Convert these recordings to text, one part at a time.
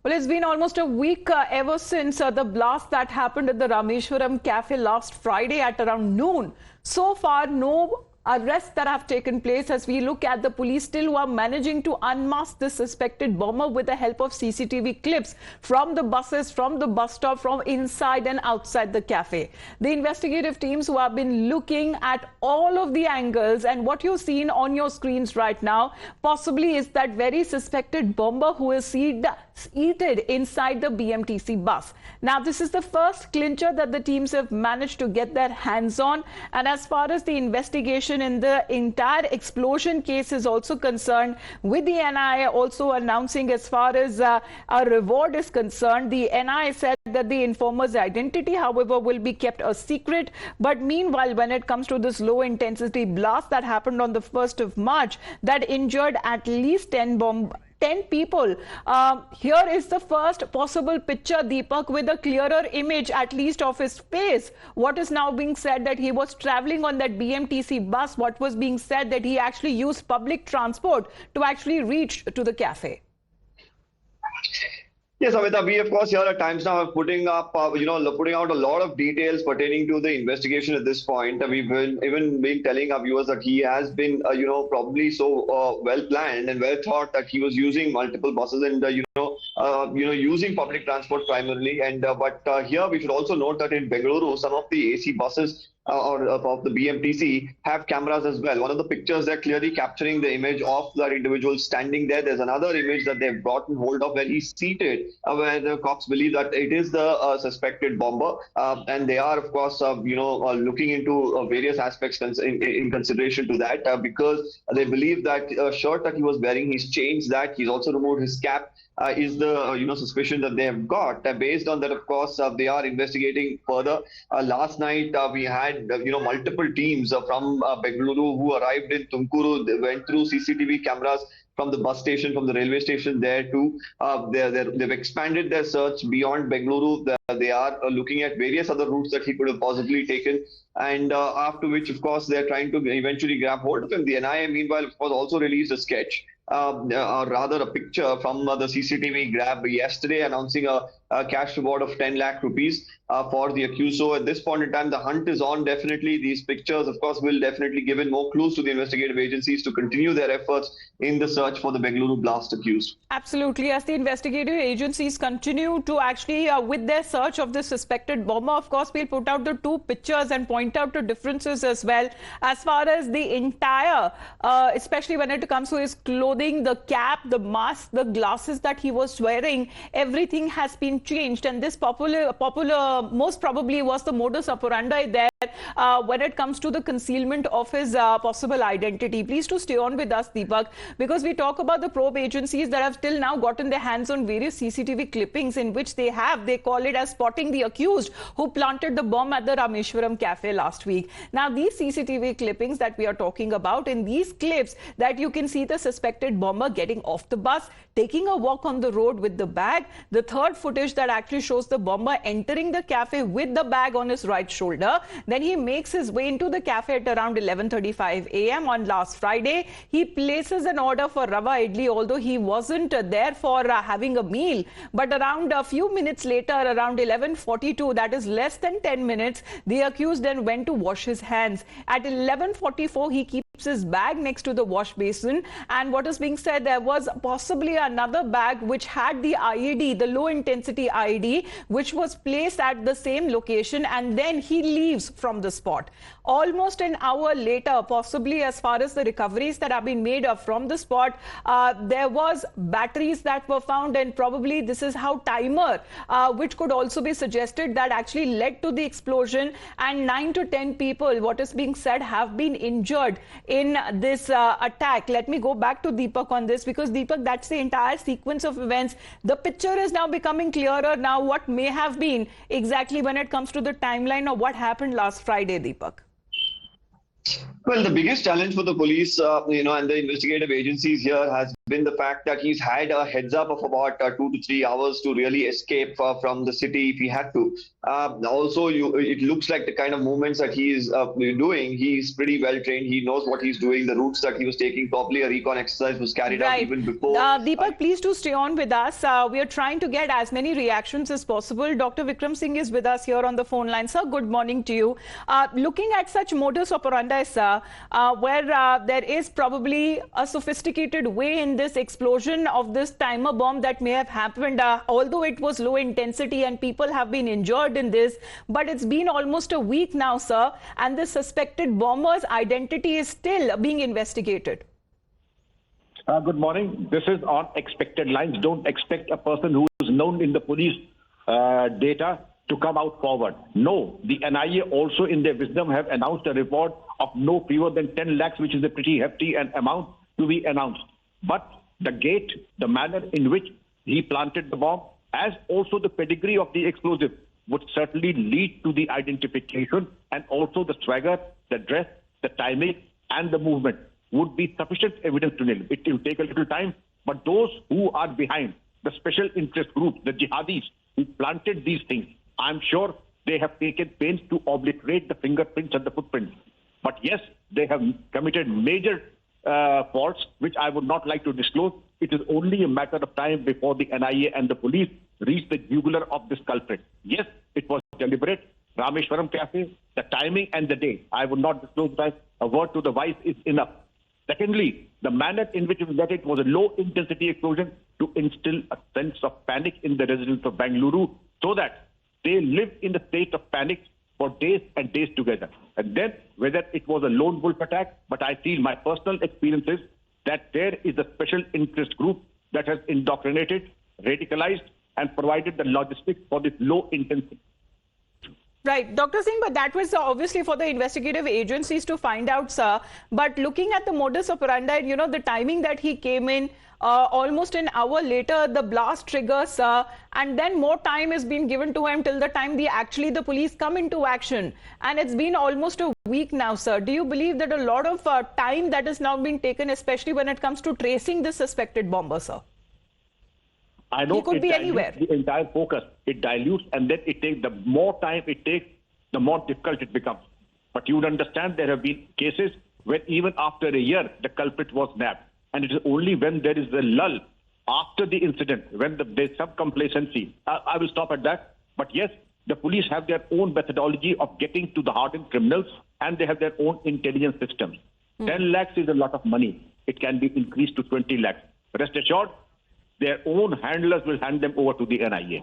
Well, it's been almost a week ever since the blast that happened at the Rameshwaram Cafe last Friday at around noon. So far, no arrests that have taken place as we look at the police still are managing to unmask the suspected bomber with the help of CCTV clips from the buses, from the bus stop, from inside and outside the cafe. The investigative teams who have been looking at all of the angles, and what you've seen on your screens right now possibly is that very suspected bomber who is seated inside the BMTC bus. Now, this is the first clincher that the teams have managed to get their hands on, and as far as the investigation in the entire explosion case is also concerned, with the NIA also announcing as far as a reward is concerned. The NIA said that the informer's identity, however, will be kept a secret. But meanwhile, when it comes to this low-intensity blast that happened on the 1st of March, that injured at least 10 people. Here is the first possible picture, Deepak, with a clearer image at least of his face. What is now being said that he was traveling on that BMTC bus. What was being said that he actually used public transport to actually reach to the cafe. Yes, Amita, we of course here at Times Now are putting out a lot of details pertaining to the investigation at this point. We've even been telling our viewers that he has been, probably so well planned and well thought that he was using multiple buses and, using public transport primarily. And but here we should also note that in Bengaluru, some of the AC buses of the BMTC have cameras as well. One of the pictures they're clearly capturing the image of that individual standing there. There's another image that they've gotten hold of where he's seated, where the cops believe that it is the suspected bomber, and they are of course looking into various aspects in consideration to that, because they believe that shirt that he was wearing, he's changed that. He's also removed his cap. Is the suspicion that they have got. Based on that, of course, they are investigating further. Last night we had multiple teams from Bengaluru who arrived in Tumakuru. They went through CCTV cameras from the bus station, from the railway station there too. They've expanded their search beyond Bengaluru. They are looking at various other routes that he could have possibly taken. And after which, of course, they're trying to eventually grab hold of him. The NIA, meanwhile, of course, also released a sketch, or rather a picture from the CCTV grab yesterday, announcing a cash reward of 10 lakh rupees for the accused. So at this point in time, the hunt is on. Definitely, these pictures, of course, will definitely give in more clues to the investigative agencies to continue their efforts in the search for the Bengaluru blast accused. Absolutely. As the investigative agencies continue to actually, with their search of the suspected bomber, of course, we'll put out the two pictures and point out the differences as well. As far as the entire, especially when it comes to his clothing, the cap, the mask, the glasses that he was wearing, everything has been changed. And this most probably was the modus operandi there when it comes to the concealment of his possible identity. Please to stay on with us, Deepak, because we talk about the probe agencies that have till now gotten their hands on various CCTV clippings in which they call it as spotting the accused who planted the bomb at the Rameshwaram Cafe last week. Now, these CCTV clippings that we are talking about, in these clips that you can see the suspected bomber getting off the bus, taking a walk on the road with the bag. The third footage that actually shows the bomber entering the cafe with the bag on his right shoulder. Then he makes his way into the cafe at around 11:35 a.m. on last Friday. He places an order for Rava Idli, although he wasn't there for having a meal. But around a few minutes later, around 11:42, that is less than 10 minutes, the accused then went to wash his hands. At 11:44, he keeps his bag next to the wash basin, and what is being said, there was possibly another bag which had the IED, the low intensity IED, which was placed at the same location, and then he leaves from the spot. Almost an hour later, possibly as far as the recoveries that have been made from the spot, there was batteries that were found, and probably this is how timer, which could also be suggested, that actually led to the explosion, and 9 to 10 people, what is being said, have been injured in this attack. Let me go back to Deepak on this, because Deepak, that's the entire sequence of events. The picture is now becoming clearer now what may have been exactly when it comes to the timeline of what happened last Friday, Deepak. Well, the biggest challenge for the police, and the investigative agencies here has been the fact that he's had a heads up of about 2 to 3 hours to really escape from the city if he had to. Also, it looks like the kind of movements that he is doing, he's pretty well trained. He knows what he's doing, the routes that he was taking. Probably a recon exercise was carried out even before. Deepak, please do stay on with us. We are trying to get as many reactions as possible. Dr. Vikram Singh is with us here on the phone line. Sir, good morning to you. Looking at such modus operandi, sir, where there is probably a sophisticated way in this explosion of this timer bomb that may have happened, although it was low intensity and people have been injured in this, but it's been almost a week now, sir, and the suspected bomber's identity is still being investigated. Good morning. This is on expected lines. Don't expect a person who is known in the police data to come out forward. No, the NIA also in their wisdom have announced a report of no fewer than 10 lakhs, which is a pretty hefty amount to be announced. But the gate, the manner in which he planted the bomb, as also the pedigree of the explosive, would certainly lead to the identification, and also the swagger, the dress, the timing, and the movement would be sufficient evidence to nail. It will take a little time, but those who are behind, the special interest groups, the jihadis who planted these things, I'm sure they have taken pains to obliterate the fingerprints and the footprints. But yes, they have committed major faults, which I would not like to disclose. It is only a matter of time before the NIA and the police reach the jugular of this culprit. Yes, it was deliberate. Rameshwaram Cafe, the timing and the day, I would not disclose that. A word to the wise is enough. Secondly, the manner in which it was a low-intensity explosion to instill a sense of panic in the residents of Bengaluru, so that they live in the state of panic for days and days together. And then, whether it was a lone wolf attack, but I feel my personal experience is that there is a special interest group that has indoctrinated, radicalized, and provided the logistics for this low intensity. Right, Dr. Singh, but that was obviously for the investigative agencies to find out, sir. But looking at the modus operandi, the timing that he came in, almost an hour later, the blast triggers, and then more time is being given to him till the time the police come into action. And it's been almost a week now, sir. Do you believe that a lot of time that is now being taken, especially when it comes to tracing the suspected bomber, sir? I know he could be anywhere. The entire focus, it dilutes, and then it takes, the more time it takes, the more difficult it becomes. But you would understand there have been cases where even after a year, the culprit was nabbed. And it is only when there is a lull after the incident, when there's some complacency. I will stop at that. But yes, the police have their own methodology of getting to the hardened criminals, and they have their own intelligence systems. 10 lakhs is a lot of money. It can be increased to 20 lakhs. Rest assured, their own handlers will hand them over to the NIA.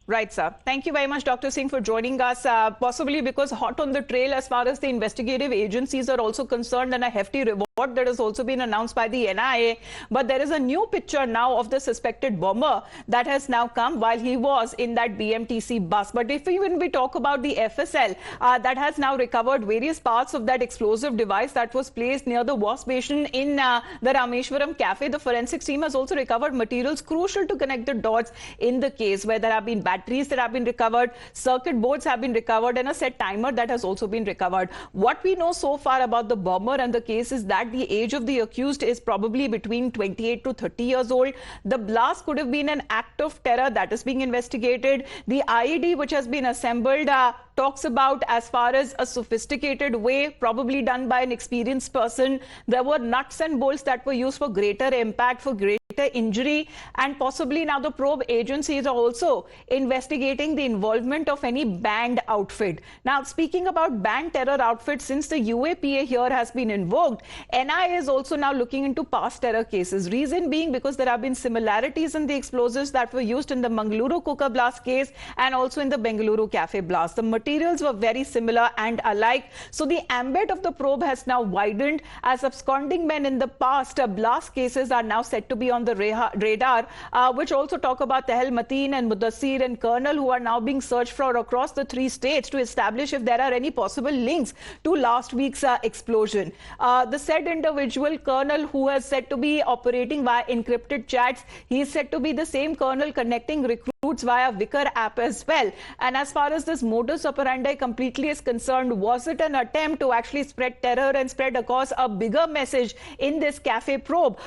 Right, sir. Thank you very much, Dr. Singh, for joining us. Possibly because hot on the trail as far as the investigative agencies are also concerned, and a hefty reward that has also been announced by the NIA. But there is a new picture now of the suspected bomber that has now come while he was in that BMTC bus. But if even we talk about the FSL, that has now recovered various parts of that explosive device that was placed near the wash basin in the Rameshwaram Cafe. The forensics team has also recovered materials crucial to connect the dots in the case, where there have been batteries that have been recovered, circuit boards have been recovered, and a set timer that has also been recovered. What we know so far about the bomber and the case is that the age of the accused is probably between 28 to 30 years old. The blast could have been an act of terror that is being investigated. The IED which has been assembled talks about as far as a sophisticated way, probably done by an experienced person. There were nuts and bolts that were used for greater impact, for greater injury, and possibly now the probe agencies are also investigating the involvement of any banned outfit. Now, speaking about banned terror outfits, since the UAPA here has been invoked, NIA is also now looking into past terror cases. Reason being because there have been similarities in the explosives that were used in the Bengaluru cooker blast case and also in the Bengaluru Cafe blast. The materials were very similar and alike. So the ambit of the probe has now widened as absconding men in the past blast cases are now said to be on the radar, which also talk about Tehel Mateen and Mudassir and Colonel, who are now being searched for across the 3 states to establish if there are any possible links to last week's explosion. The said individual, Colonel, who is said to be operating via encrypted chats, he is said to be the same Colonel connecting recruits routes via Vicar app as well. And as far as this modus operandi completely is concerned, was it an attempt to actually spread terror and spread across a bigger message in this cafe probe,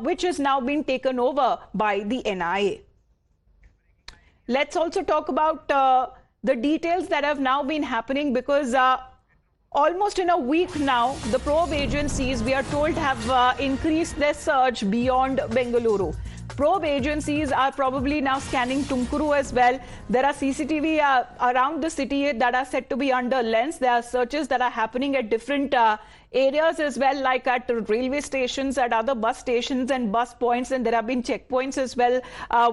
which is now being taken over by the NIA? Let's also talk about the details that have now been happening, because almost in a week now, the probe agencies, we are told, have increased their search beyond Bengaluru. Probe agencies are probably now scanning Tumakuru as well. There are CCTV around the city that are said to be under lens. There are searches that are happening at different areas as well, like at railway stations, at other bus stations and bus points, and there have been checkpoints as well,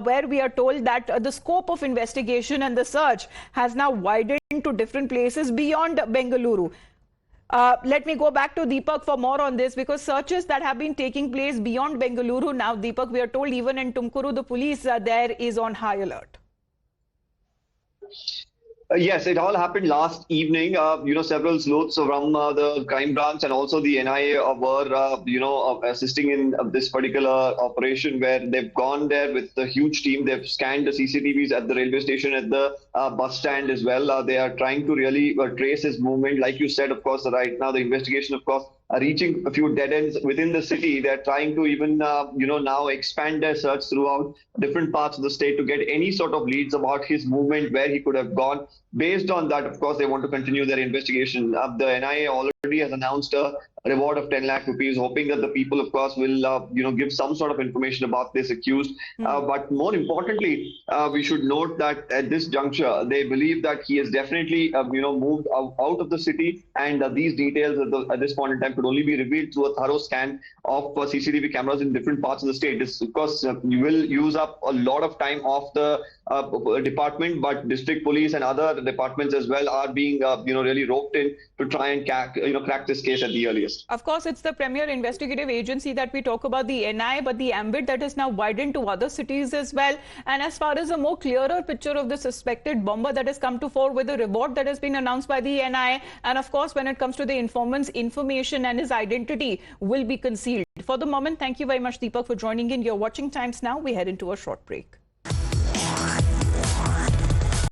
where we are told that the scope of investigation and the search has now widened to different places beyond Bengaluru. Let me go back to Deepak for more on this, because searches that have been taking place beyond Bengaluru now, Deepak, we are told even in Tumakuru, the police there is on high alert. Yes, it all happened last evening. Several sleuths from the crime branch and also the NIA were, assisting in this particular operation, where they've gone there with a huge team. They've scanned the CCTVs at the railway station, at the bus stand as well. They are trying to really trace his movement. Like you said, of course, right now the investigation, of course, are reaching a few dead ends within the city. They're trying to even, now expand their search throughout different parts of the state to get any sort of leads about his movement, where he could have gone. Based on that, of course, they want to continue their investigation. The NIA already has announced a reward of 10 lakh rupees, hoping that the people, of course, will, give some sort of information about this accused. But more importantly, we should note that at this juncture, they believe that he has definitely, moved out of the city, and these details at this point in time could only be revealed through a thorough scan of CCTV cameras in different parts of the state. This, of course, you will use up a lot of time of the department, but district police and other departments as well are being, really roped in to try and crack this case at the earliest. Of course, it's the premier investigative agency that we talk about, the NIA, but the ambit that is now widened to other cities as well. And as far as a more clearer picture of the suspected bomber that has come to fore with the reward that has been announced by the NIA, and of course, when it comes to the informant's information and his identity will be concealed. For the moment, thank you very much, Deepak, for joining in. You're watching Times Now. We head into a short break.